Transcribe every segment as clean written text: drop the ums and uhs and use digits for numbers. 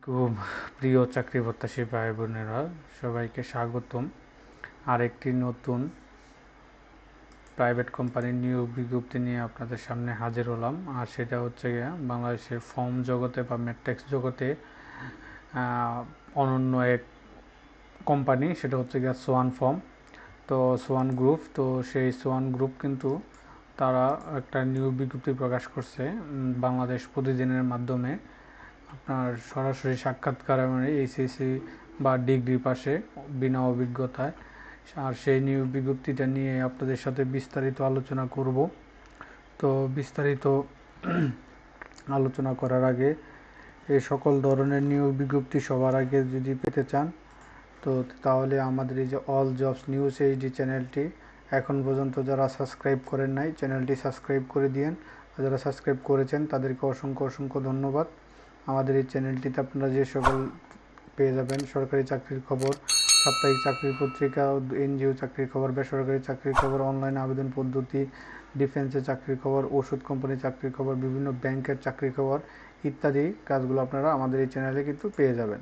আলাইকুম প্রিয় চাকরি প্রত্যাশী ভাই বোনেরা, সবাইকে স্বাগতম আরেকটি নতুন প্রাইভেট কোম্পানির নিয়োগ বিজ্ঞপ্তি নিয়ে আপনাদের সামনে হাজির হলাম। আর সেটা হচ্ছে গিয়ে বাংলাদেশের ফর্ম জগতে বা ম্যাট্রিক্স জগতে অনন্য এক কোম্পানি, সেটা হচ্ছে গিয়ে সোয়ান ফর্ম। তো সোয়ান গ্রুপ, তো সেই সোয়ান গ্রুপ কিন্তু তারা একটা নিয়োগ বিজ্ঞপ্তি প্রকাশ করছে বাংলাদেশ প্রতিদিনের মাধ্যমে। আপনার সরাসরি সাক্ষাৎকার মানে এইচএসসি বা ডিগ্রি পাশে বিনা অভিজ্ঞতায়। আর সেই নিয়োগ বিজ্ঞপ্তিটা নিয়ে আপনাদের সাথে বিস্তারিত আলোচনা করব। তো বিস্তারিত আলোচনা করার আগে এই সকল ধরনের নিয়োগ বিজ্ঞপ্তি সবার আগে যদি পেতে চান, তো তাহলে আমাদের এই যে অল জবস নিউজ এইচডি চ্যানেলটি এখন পর্যন্ত যারা সাবস্ক্রাইব করেন নাই, চ্যানেলটি সাবস্ক্রাইব করে দিয়েন। আর যারা সাবস্ক্রাইব করেছেন তাদেরকে অসংখ্য অসংখ্য ধন্যবাদ। আমাদের এই চ্যানেলটিতে আপনারা যে সকল পেয়ে যাবেন সরকারি চাকরির খবর, সাপ্তাহিক চাকরির পত্রিকা, এনজিও চাকরির খবর, বেসরকারি চাকরির খবর, অনলাইন আবেদন পদ্ধতি, ডিফেন্সের চাকরির খবর, ওষুধ কোম্পানির চাকরির খবর, বিভিন্ন ব্যাংকের চাকরির খবর ইত্যাদি কাজগুলো আপনারা আমাদের এই চ্যানেলে কিন্তু পেয়ে যাবেন।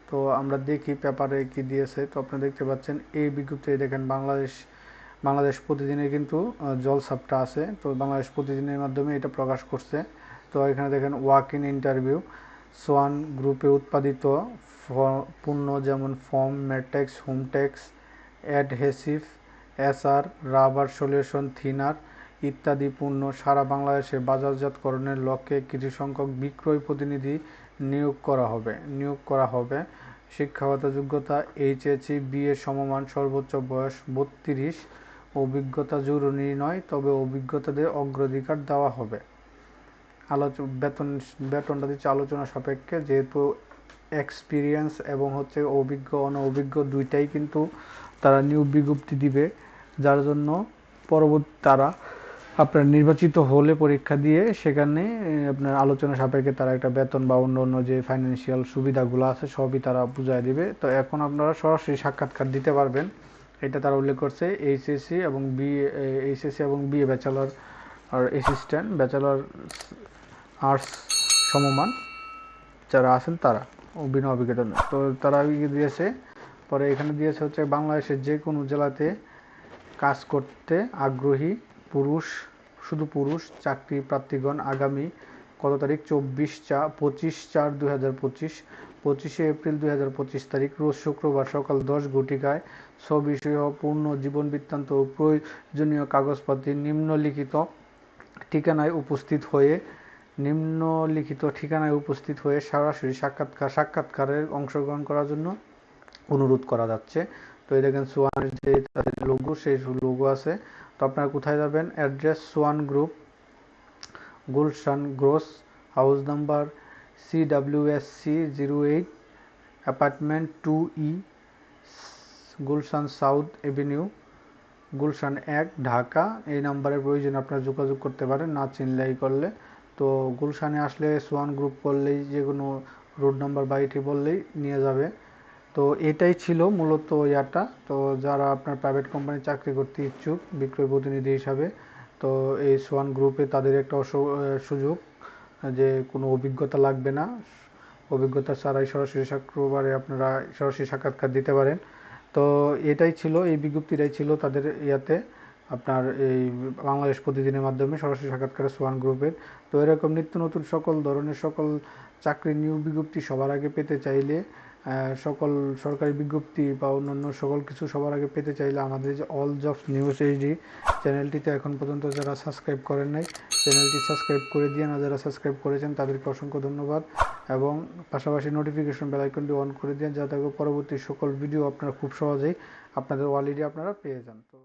তো আমরা দেখি পেপারে কি দিয়েছে। তো আপনারা দেখতে পাচ্ছেন এই বিজ্ঞপ্তি, দেখেন বাংলাদেশ প্রতিদিনে কিন্তু জলসাপটা আছে। তো বাংলাদেশ প্রতিদিনের মাধ্যমে এটা প্রকাশ করছে। তো এখানে দেখেন ওয়াক ইন ইন্টারভিউ, সোয়ান গ্রুপে উৎপাদিত পণ্য যেমন form, matrix, Hometex, adhesive, SR, rubber solution, thinner ইত্যাদি পণ্য সারা বাংলাদেশে বাজারজাতকরণের লক্ষ্যে কিছু সংখ্যক বিক্রয় প্রতিনিধি নিয়োগ করা হবে। শিক্ষাগত যোগ্যতা এইচএসসি বিএ সমমান, সর্বোচ্চ বয়স 32। অভিজ্ঞতা জরুরি নয়, তবে অভিজ্ঞতাদের অগ্রাধিকার দেওয়া হবে। বেতনটা দিচ্ছে আলোচনা সাপেক্ষে, যেহেতু এক্সপিরিয়েন্স এবং হচ্ছে অভিজ্ঞ অনভিজ্ঞ দুইটাই কিন্তু তারা নিয়োগ বিজ্ঞপ্তি দিবে, যার জন্য পরবর্তী তারা আপনার নির্বাচিত হলে পরীক্ষা দিয়ে সেখানে আপনার আলোচনা সাপেক্ষে তারা একটা বেতন বা অন্য যে ফাইন্যান্সিয়াল সুবিধাগুলো আছে সবই তারা বুঝাই দিবে। তো এখন আপনারা সরাসরি সাক্ষাৎকার দিতে পারবেন, এটা তারা উল্লেখ করছে। এইচএসসি এবং বিএ ব্যাচেলর আর অ্যাসিস্ট্যান্ট ব্যাচেলর আর্টস সমমান যারা আছেন তারা বিনা অভিজ্ঞতা। তো তারা দিয়েছে, পরে এখানে দিয়েছে হচ্ছে বাংলাদেশের যে কোনো জেলাতে কাজ করতে আগ্রহী শুধু পুরুষ চাকরি প্রার্থীগণ আগামী কত তারিখ 25/4/2025 25শে এপ্রিল 2025 তারিখ রোজ শুক্রবার সকাল 10 ঘটিকায় সবিসহ পূর্ণ জীবন বৃত্তান্ত ও প্রয়োজনীয় কাগজপত্র নিম্নলিখিত ঠিকানায় উপস্থিত হয়ে সরাসরি সাক্ষাৎকারের অংশগ্রহণ করার জন্য অনুরোধ করা যাচ্ছে। তো এই দেখেন সোয়ানের যে তাদের লোগো, সেই লোগো আছে। তো আপনারা কোথায় যাবেন? অ্যাড্রেস সোয়ান গ্রুপ, গুলশান গ্রোস, house number CWSC 08, apartment 2E, Gulshan south avenue, Gulshan 1, Dhaka. এই নাম্বারে প্রয়োজন আপনারা যোগাযোগ করতে পারেন, না চিনলেই করলে। তো গুলশানে আসলে সোয়ান গ্রুপ করলেই, যে কোনো রোড নাম্বার বাড়িটি বললেই নিয়ে যাবে। তো এটাই ছিল মূলত ইয়াটা। তো যারা আপনার প্রাইভেট কোম্পানি চাকরি করতে ইচ্ছুক বিক্রয় প্রতিনিধি হিসাবে, তো এই সোয়ান গ্রুপে তাদের একটা সুযোগ যে কোনো অভিজ্ঞতা লাগবে না, অভিজ্ঞতা ছাড়াই সরাসরি আপনারা সরাসরি সাক্ষাৎকার দিতে পারেন। তো এটাই ছিল, এই বিজ্ঞপ্তিটাই ছিল তাদের ইয়াতে আপনার এই বাংলাদেশ প্রতিদিনের মাধ্যমে সরাসরি সাক্ষাৎকারে সোয়ান গ্রুপের। তো এরকম নিত্য নতুন সকল চাকরির নিয়োগ বিজ্ঞপ্তি সবার আগে পেতে চাইলে, সকল সরকারি বিজ্ঞপ্তি বা অন্যান্য সকল কিছু সবার আগে পেতে চাইলে আমাদের যে অল জবস নিউজ এইচডি চ্যানেলটিতে এখন পর্যন্ত যারা সাবস্ক্রাইব করেন নাই, চ্যানেলটি সাবস্ক্রাইব করে দিয়ে, না যারা সাবস্ক্রাইব করেছেন তাদেরকে অসংখ্য ধন্যবাদ। এবং পাশাপাশি নোটিফিকেশন বেল আইকনটি অন করে দিন, যাতে পরবর্তী সকল ভিডিও আপনারা খুব সহজেই আপনাদের ওয়ালেটে আপনারা পেয়ে যান। তো